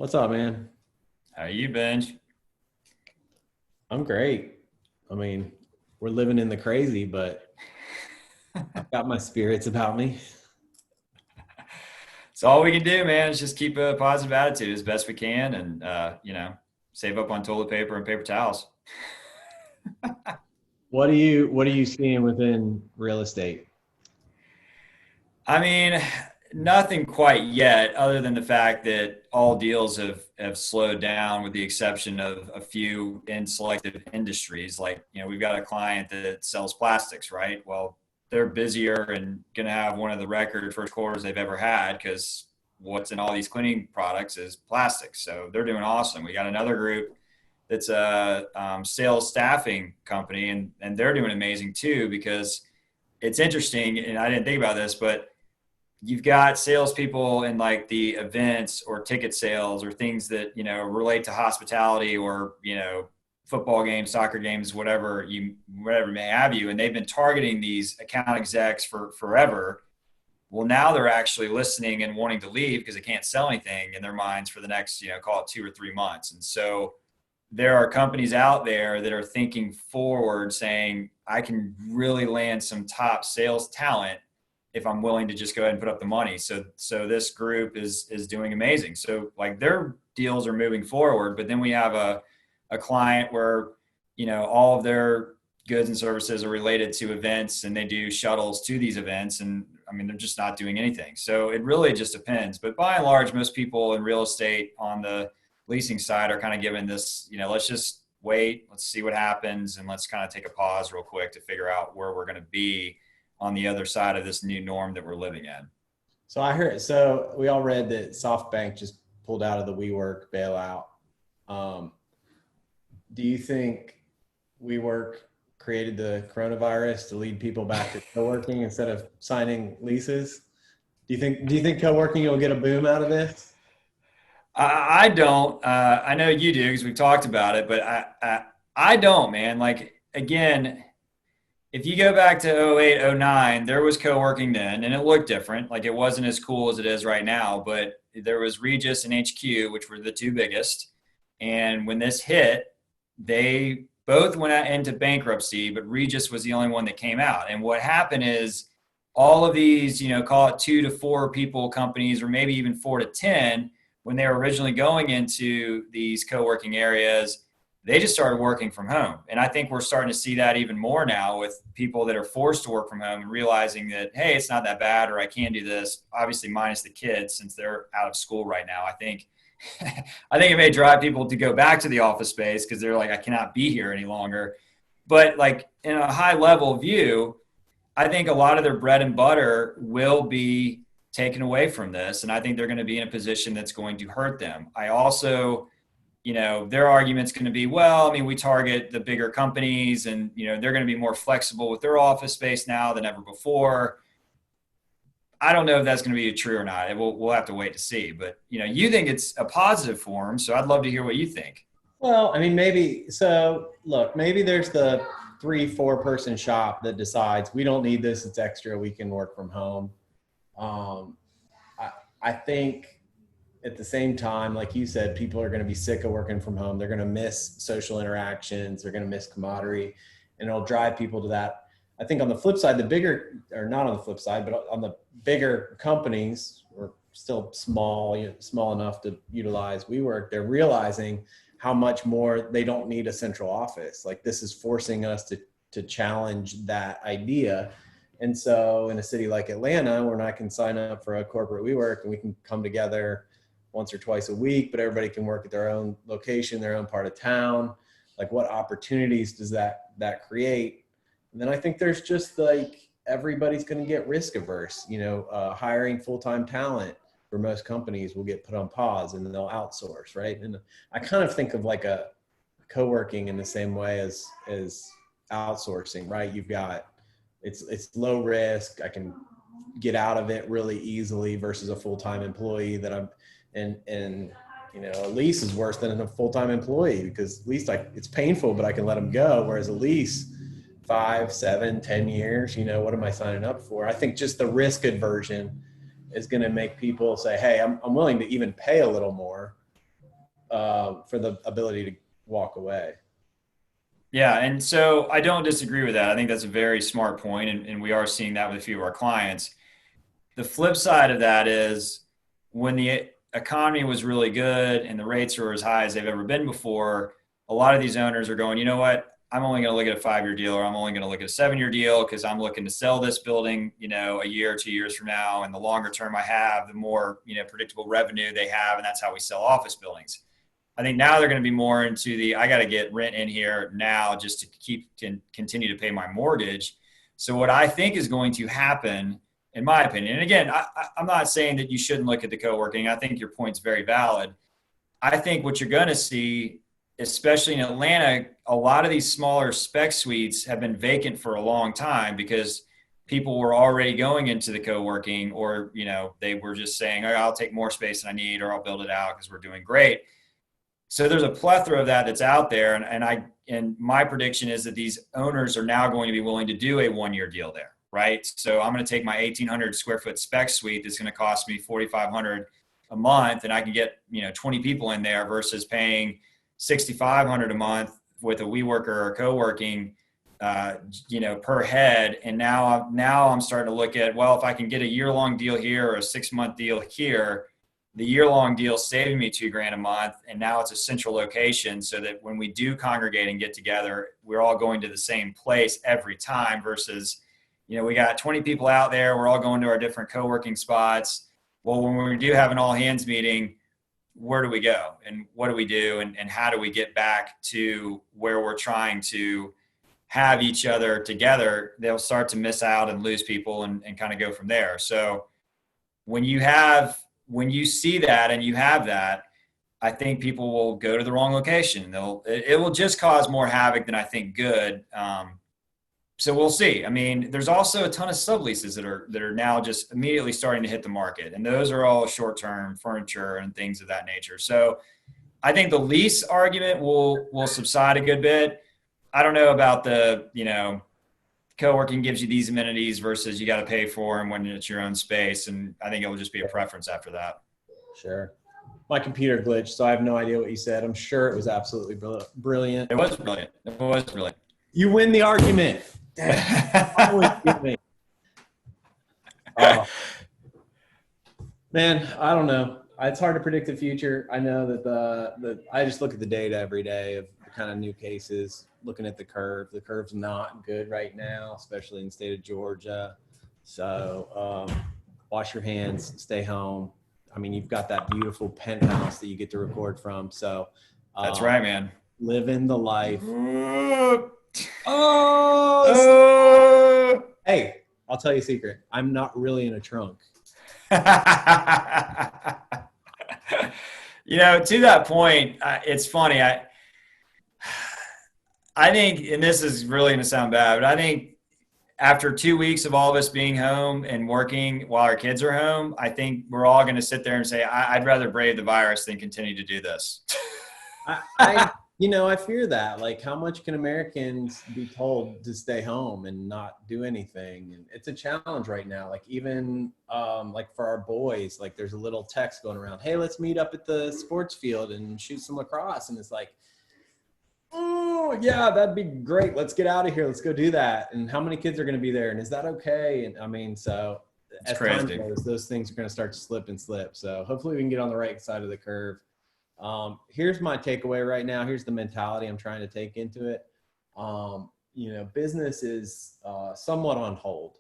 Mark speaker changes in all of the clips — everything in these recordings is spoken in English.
Speaker 1: What's up, man?
Speaker 2: How you, Benj?
Speaker 1: I'm great. I mean, we're living in the crazy, but I've got my spirits about me.
Speaker 2: It's all we can do, man. Is just keep a positive attitude as best we can, and save up on toilet paper and paper towels.
Speaker 1: What are you seeing within real estate?
Speaker 2: I mean, nothing quite yet, other than the fact that all deals have slowed down, with the exception of a few in selective industries. Like, we've got a client that sells plastics, right? Well, they're busier and going to have one of the record first quarters they've ever had because what's in all these cleaning products is plastics. So they're doing awesome. We got another group that's a sales staffing company, and they're doing amazing too because it's interesting. And I didn't think about this, but you've got salespeople in like the events or ticket sales or things that relate to hospitality or football games, soccer games, whatever may have you, and they've been targeting these account execs for forever. Well, now they're actually listening and wanting to leave because they can't sell anything in their minds for the next call it 2 or 3 months. And so there are companies out there that are thinking forward, saying I can really land some top sales talent if I'm willing to just go ahead and put up the money. So this group is doing amazing. So like their deals are moving forward, but then we have a client where all of their goods and services are related to events, and they do shuttles to these events, and I mean they're just not doing anything. So it really just depends. But by and large, most people in real estate on the leasing side are kind of given this, let's just wait, let's see what happens, and let's kind of take a pause real quick to figure out where we're going to be on the other side of this new norm that we're living in.
Speaker 1: So I heard. So we all read that SoftBank just pulled out of the WeWork bailout. Um, do you think WeWork created the coronavirus to lead people back to co-working instead of signing leases? Do you think co-working will get a boom out of this?
Speaker 2: I don't. I know you do because we've talked about it, but I don't, man. Like again, if you go back to '08, '09, there was co-working then, and it looked different. Like it wasn't as cool as it is right now, but there was Regis and HQ, which were the two biggest. And when this hit, they both went out into bankruptcy, but Regis was the only one that came out. And what happened is all of these, call it 2 to 4 people companies, or maybe even 4 to 10, when they were originally going into these co-working areas, they just started working from home. And I think we're starting to see that even more now with people that are forced to work from home and realizing that, hey, it's not that bad, or I can do this, obviously minus the kids since they're out of school right now. I think it may drive people to go back to the office space because they're like, I cannot be here any longer. But like in a high level view, I think a lot of their bread and butter will be taken away from this. And I think they're going to be in a position that's going to hurt them. I also, their argument's going to be, well, I mean, we target the bigger companies, and, they're going to be more flexible with their office space now than ever before. I don't know if that's going to be true or not. We'll have to wait to see. But, you think it's a positive for them. So I'd love to hear what you think.
Speaker 1: Well, I mean, maybe. So look, maybe there's the 3, 4 person shop that decides we don't need this. It's extra. We can work from home. Um, I think at the same time, like you said, people are going to be sick of working from home. They're going to miss social interactions. They're going to miss camaraderie, and it'll drive people to that. I think on the flip side, the bigger, or not on the flip side, but on the bigger companies, or still small, small enough to utilize WeWork, they're realizing how much more they don't need a central office. Like this is forcing us to challenge that idea. And so in a city like Atlanta, when I can sign up for a corporate WeWork and we can come together once or twice a week, but everybody can work at their own location, their own part of town. Like what opportunities does that create? And then I think there's just like, everybody's going to get risk averse, hiring full-time talent for most companies will get put on pause and then they'll outsource. Right. And I kind of think of like a co-working in the same way as outsourcing, right? You've got, it's low risk. I can get out of it really easily versus a full-time employee that I'm, and a lease is worse than a full-time employee because at least it's painful, but I can let them go. Whereas a lease, 5, 7, 10 years, what am I signing up for? I think just the risk aversion is going to make people say, hey, I'm willing to even pay a little more for the ability to walk away.
Speaker 2: Yeah, and so I don't disagree with that. I think that's a very smart point, and we are seeing that with a few of our clients. The flip side of that is when the economy was really good and the rates are as high as they've ever been before, a lot of these owners are going, you know what? I'm only going to look at a 5-year deal, or I'm only going to look at a 7-year deal because I'm looking to sell this building, a year or 2 years from now. And the longer term I have, the more, predictable revenue they have. And that's how we sell office buildings. I think now they're going to be more into I got to get rent in here now just to continue to pay my mortgage. So what I think is going to happen, in my opinion, and again, I'm not saying that you shouldn't look at the co-working. I think your point's very valid. I think what you're going to see, especially in Atlanta, a lot of these smaller spec suites have been vacant for a long time because people were already going into the co-working, or, they were just saying, oh, I'll take more space than I need, or I'll build it out because we're doing great. So there's a plethora of that's out there. And my prediction is that these owners are now going to be willing to do a 1-year deal there, right? So I'm going to take my 1,800 square foot spec suite that's going to cost me $4,500 a month, and I can get, 20 people in there versus paying $6,500 a month with a WeWorker or co-working, per head. And now I'm starting to look at, well, if I can get a year-long deal here or a 6-month deal here, the year-long deal saving me $2,000 a month. And now it's a central location so that when we do congregate and get together, we're all going to the same place every time versus, we got 20 people out there. We're all going to our different co-working spots. Well, when we do have an all hands meeting, where do we go and what do we do? And how do we get back to where we're trying to have each other together? They'll start to miss out and lose people and kind of go from there. So when you see that and you have that, I think people will go to the wrong location. It will just cause more havoc than I think good. So we'll see. I mean, there's also a ton of subleases that are now just immediately starting to hit the market, and those are all short-term furniture and things of that nature. So I think the lease argument will subside a good bit. I don't know about the, co-working gives you these amenities versus you got to pay for them when it's your own space. And I think it will just be a preference after that.
Speaker 1: Sure. My computer glitched, so I have no idea what you said. I'm sure it was absolutely brilliant.
Speaker 2: It was brilliant.
Speaker 1: You win the argument. Man, I don't know. It's hard to predict the future. I know that I just look at the data every day of the kind of new cases, looking at the curve. The curve's not good right now, especially in the state of Georgia. So wash your hands, stay home. I mean, you've got that beautiful penthouse that you get to record from. So
Speaker 2: that's right, man.
Speaker 1: Living the life. Hey, I'll tell you a secret. I'm not really in a trunk.
Speaker 2: To that point, it's funny. I think, and this is really going to sound bad, but I think after 2 weeks of all of us being home and working while our kids are home, I think we're all going to sit there and say, I'd rather brave the virus than continue to do this.
Speaker 1: I fear that. Like, how much can Americans be told to stay home and not do anything? And it's a challenge right now. Like, even like for our boys, like there's a little text going around, hey, let's meet up at the sports field and shoot some lacrosse. And it's like, oh yeah, that'd be great. Let's get out of here. Let's go do that. And how many kids are going to be there? And is that okay? And I mean, so as time goes, those things are going to start to slip and slip. So hopefully we can get on the right side of the curve. Here's my takeaway right now. Here's the mentality I'm trying to take into it. Business is somewhat on hold.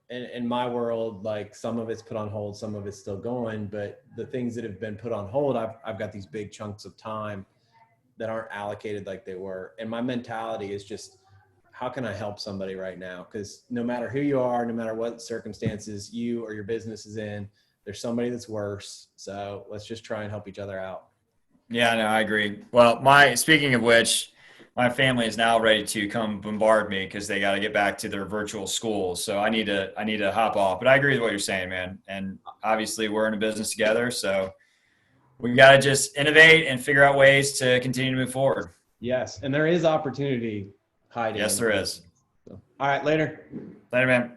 Speaker 1: In my world, like some of it's put on hold, some of it's still going, but the things that have been put on hold, I've got these big chunks of time that aren't allocated like they were. And my mentality is just, how can I help somebody right now? Because no matter who you are, no matter what circumstances you or your business is in, there's somebody that's worse. So let's just try and help each other out. Yeah, no, I agree. Well, speaking of which, my family is now ready to come bombard me because they got to get back to their virtual schools. So I need to hop off, but I agree with what you're saying, man. And obviously we're in a business together. So we got to just innovate and figure out ways to continue to move forward. Yes. And there is opportunity hiding. Yes, there is. So, all right. Later. Later, man.